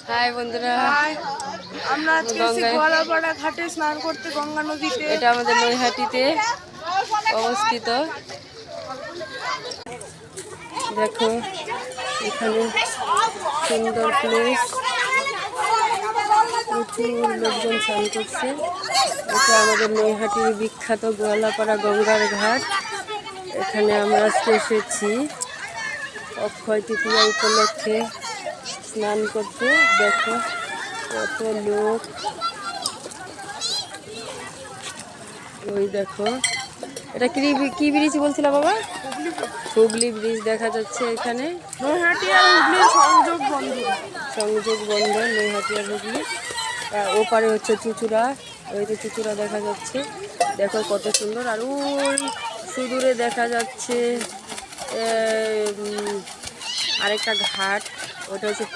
High বন্ধুরা, আমরা আজকে এসেছি গোয়ালাপাড়া ঘাটে স্নান করতে গঙ্গা নদীতে। এটা আমাদের নৈহাটিতে অবস্থিত। দেখো এখানে সুন্দর প্লেস, প্রচুর লোকজন স্নান করছে। এটা আমাদের নৈহাটির বিখ্যাত গোয়ালাপাড়া গঙ্গার ঘাট। এখানে আমরা আজকে এসেছি অক্ষয় তৃতীয়া উপলক্ষে স্নান করতে। দেখো কত লোক, ওই দেখো এটা কি ব্রিজ বলছিল বাবা? হুগলি ব্রিজ দেখা যাচ্ছে এখানে। নৈহাটি আর হুগলির সংযোগ বন্ধ নৈহাটি আর হুগলি। ওপারে হচ্ছে চুচুড়া, ওই যে চুচুড়া দেখা যাচ্ছে। দেখো কত সুন্দর। আর ওই সুদূরে দেখা যাচ্ছে আরেকটা ঘাট, ওটা হচ্ছে